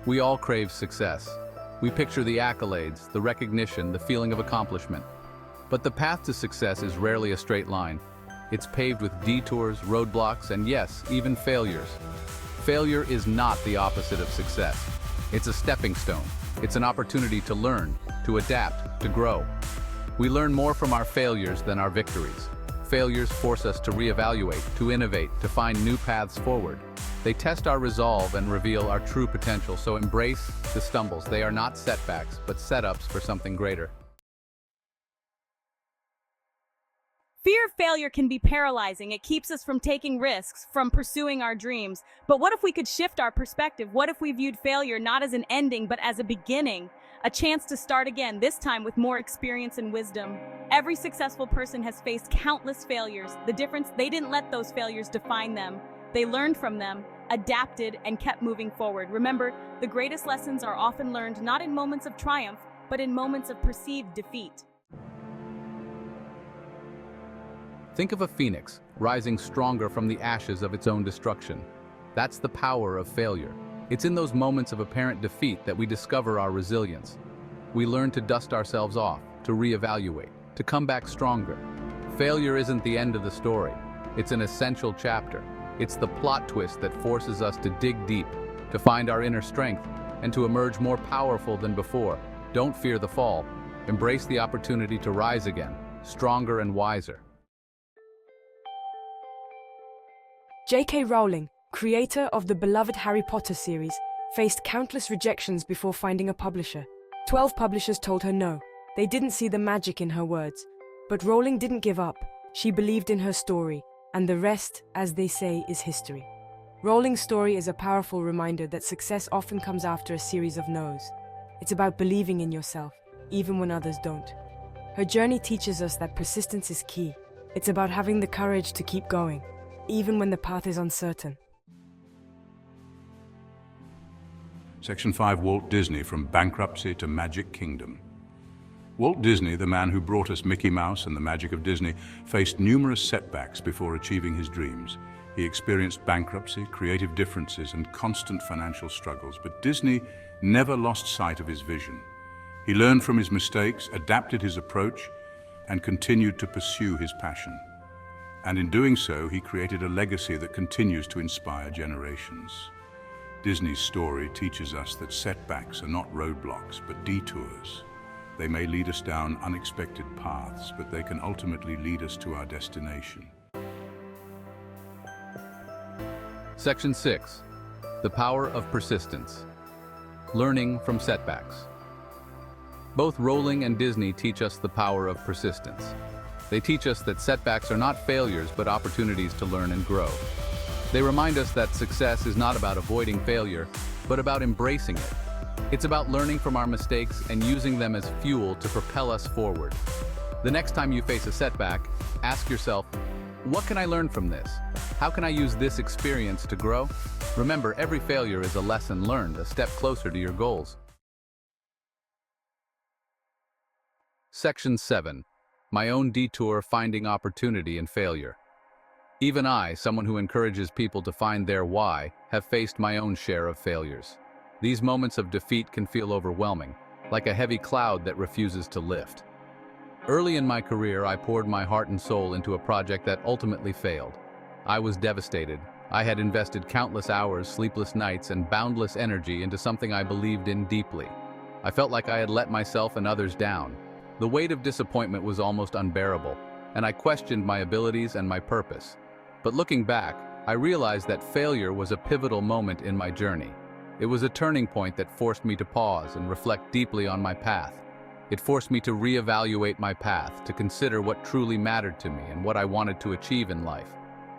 We all crave success. We picture the accolades, the recognition, the feeling of accomplishment. But the path to success is rarely a straight line. It's paved with detours, roadblocks, and yes, even failures. Failure is not the opposite of success. It's a stepping stone. It's an opportunity to learn, to adapt, to grow. We learn more from our failures than our victories. Failures force us to reevaluate, to innovate, to find new paths forward. They test our resolve and reveal our true potential, so embrace the stumbles. They are not setbacks, but setups for something greater. Fear of failure can be paralyzing. It keeps us from taking risks, from pursuing our dreams. But what if we could shift our perspective? What if we viewed failure not as an ending, but as a beginning? A chance to start again, this time with more experience and wisdom. Every successful person has faced countless failures. The difference, they didn't let those failures define them. They learned from them, adapted, and kept moving forward. Remember, the greatest lessons are often learned not in moments of triumph, but in moments of perceived defeat. Think of a phoenix rising stronger from the ashes of its own destruction. That's the power of failure. It's in those moments of apparent defeat that we discover our resilience. We learn to dust ourselves off, to reevaluate, to come back stronger. Failure isn't the end of the story. It's an essential chapter. It's the plot twist that forces us to dig deep, to find our inner strength, and to emerge more powerful than before. Don't fear the fall. Embrace the opportunity to rise again, stronger and wiser. J.K. Rowling, creator of the beloved Harry Potter series, faced countless rejections before finding a publisher. 12 publishers told her no. They didn't see the magic in her words. But Rowling didn't give up. She believed in her story, and the rest, as they say, is history. Rowling's story is a powerful reminder that success often comes after a series of no's. It's about believing in yourself, even when others don't. Her journey teaches us that persistence is key. It's about having the courage to keep going, even when the path is uncertain. Section 5, Walt Disney, from bankruptcy to Magic Kingdom. Walt Disney, the man who brought us Mickey Mouse and the magic of Disney, faced numerous setbacks before achieving his dreams. He experienced bankruptcy, creative differences, and constant financial struggles, but Disney never lost sight of his vision. He learned from his mistakes, adapted his approach, and continued to pursue his passion. And in doing so, he created a legacy that continues to inspire generations. Disney's story teaches us that setbacks are not roadblocks, but detours. They may lead us down unexpected paths, but they can ultimately lead us to our destination. Section 6. The power of persistence. Learning from setbacks. Both Rowling and Disney teach us the power of persistence. They teach us that setbacks are not failures, but opportunities to learn and grow. They remind us that success is not about avoiding failure, but about embracing it. It's about learning from our mistakes and using them as fuel to propel us forward. The next time you face a setback, ask yourself, what can I learn from this? How can I use this experience to grow? Remember, every failure is a lesson learned, a step closer to your goals. Section 7. My own detour, finding opportunity in failure. Even I, someone who encourages people to find their why, have faced my own share of failures. These moments of defeat can feel overwhelming, like a heavy cloud that refuses to lift. Early in my career, I poured my heart and soul into a project that ultimately failed. I was devastated. I had invested countless hours, sleepless nights, and boundless energy into something I believed in deeply. I felt like I had let myself and others down. The weight of disappointment was almost unbearable, and I questioned my abilities and my purpose. But looking back, I realized that failure was a pivotal moment in my journey. It was a turning point that forced me to pause and reflect deeply on my path. It forced me to reevaluate my path, to consider what truly mattered to me and what I wanted to achieve in life,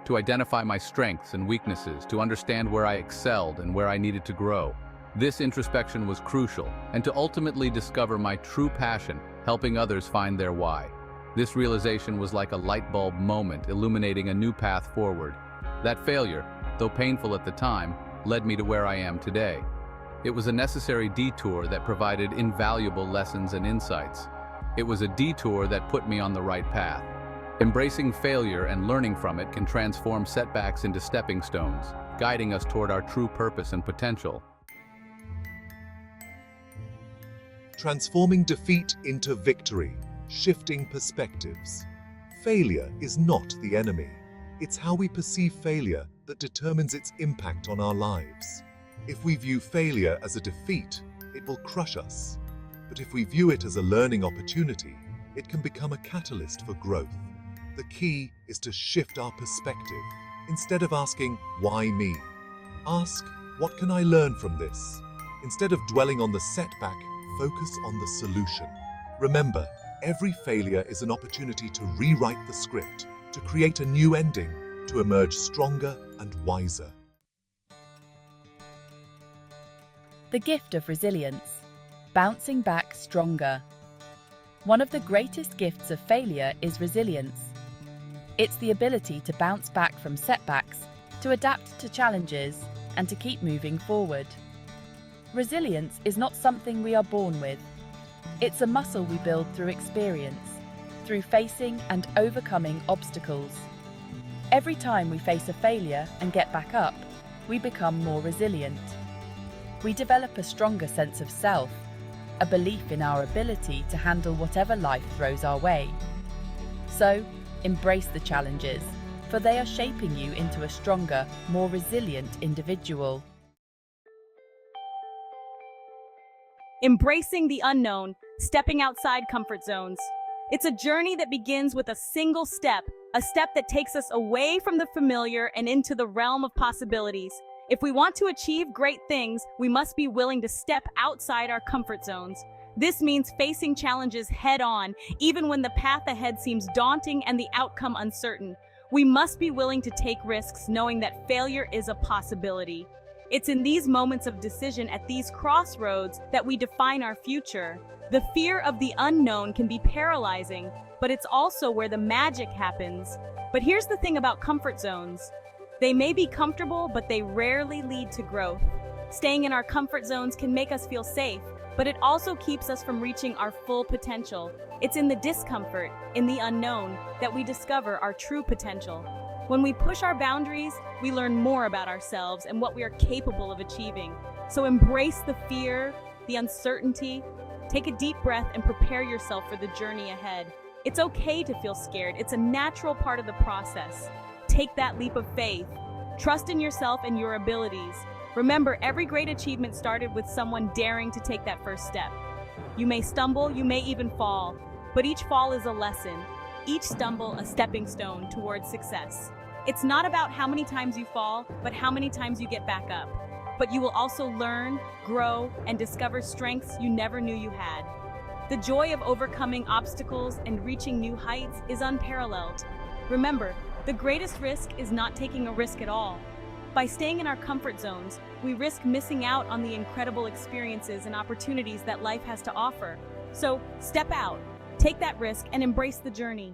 to identify my strengths and weaknesses, to understand where I excelled and where I needed to grow. This introspection was crucial, and to ultimately discover my true passion, helping others find their why. This realization was like a light bulb moment, illuminating a new path forward. That failure, though painful at the time, led me to where I am today. It was a necessary detour that provided invaluable lessons and insights. It was a detour that put me on the right path. Embracing failure and learning from it can transform setbacks into stepping stones, guiding us toward our true purpose and potential. transforming defeat into victory, shifting perspectives. Failure is not the enemy. It's how we perceive failure that determines its impact on our lives. If we view failure as a defeat, it will crush us. But if we view it as a learning opportunity, it can become a catalyst for growth. The key is to shift our perspective. Instead of asking, "Why me?" ask, "What can I learn from this?" Instead of dwelling on the setback, focus on the solution. Remember, every failure is an opportunity to rewrite the script, to create a new ending, to emerge stronger and wiser. The gift of resilience, bouncing back stronger. One of the greatest gifts of failure is resilience. It's the ability to bounce back from setbacks, to adapt to challenges, and to keep moving forward. Resilience is not something we are born with. It's a muscle we build through experience, through facing and overcoming obstacles. Every time we face a failure and get back up, we become more resilient. We develop a stronger sense of self, a belief in our ability to handle whatever life throws our way. So, embrace the challenges, for they are shaping you into a stronger, more resilient individual. Embracing the unknown, stepping outside comfort zones. It's a journey that begins with a single step, a step that takes us away from the familiar and into the realm of possibilities. If we want to achieve great things, we must be willing to step outside our comfort zones. This means facing challenges head-on, even when the path ahead seems daunting and the outcome uncertain. We must be willing to take risks, knowing that failure is a possibility. It's in these moments of decision, at these crossroads, that we define our future. The fear of the unknown can be paralyzing, but it's also where the magic happens. But here's the thing about comfort zones. They may be comfortable, but they rarely lead to growth. Staying in our comfort zones can make us feel safe, but it also keeps us from reaching our full potential. It's in the discomfort, in the unknown, that we discover our true potential. When we push our boundaries, we learn more about ourselves and what we are capable of achieving. So embrace the fear, the uncertainty. Take a deep breath and prepare yourself for the journey ahead. It's okay to feel scared. It's a natural part of the process. Take that leap of faith. Trust in yourself and your abilities. Remember, every great achievement started with someone daring to take that first step. You may stumble, you may even fall, but each fall is a lesson. Each stumble a stepping stone towards success. It's not about how many times you fall, but how many times you get back up. But you will also learn, grow, and discover strengths you never knew you had. The joy of overcoming obstacles and reaching new heights is unparalleled. Remember, the greatest risk is not taking a risk at all. By staying in our comfort zones, we risk missing out on the incredible experiences and opportunities that life has to offer. So, step out, take that risk, and embrace the journey.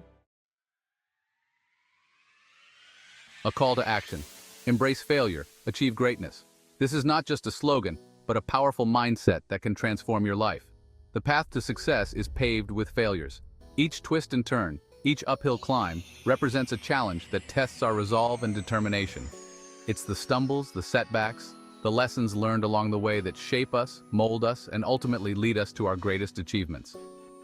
A call to action. Embrace failure, achieve greatness. This is not just a slogan, but a powerful mindset that can transform your life. The path to success is paved with failures. Each twist and turn, each uphill climb, represents a challenge that tests our resolve and determination. It's the stumbles, the setbacks, the lessons learned along the way that shape us, mold us, and ultimately lead us to our greatest achievements.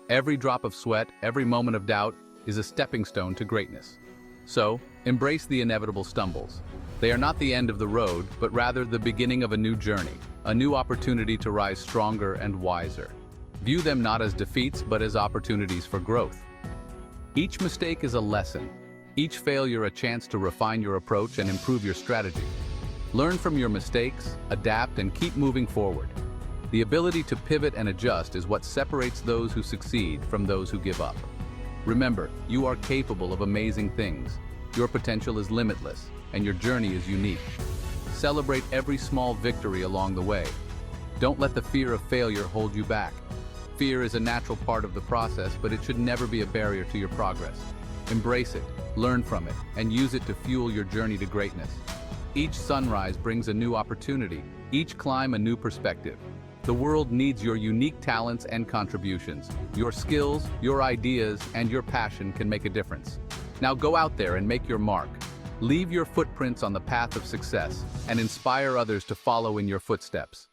Every drop of sweat, every moment of doubt, is a stepping stone to greatness. So, embrace the inevitable stumbles. They are not the end of the road, but rather the beginning of a new journey, a new opportunity to rise stronger and wiser. View them not as defeats, but as opportunities for growth. Each mistake is a lesson, each failure a chance to refine your approach and improve your strategy. Learn from your mistakes, adapt, and keep moving forward. The ability to pivot and adjust is what separates those who succeed from those who give up. Remember, you are capable of amazing things. Your potential is limitless, and your journey is unique. Celebrate every small victory along the way. Don't let the fear of failure hold you back. Fear is a natural part of the process, but it should never be a barrier to your progress. Embrace it, learn from it, and use it to fuel your journey to greatness. Each sunrise brings a new opportunity, each climb a new perspective. The world needs your unique talents and contributions. Your skills, your ideas, and your passion can make a difference. Now go out there and make your mark. Leave your footprints on the path of success and inspire others to follow in your footsteps.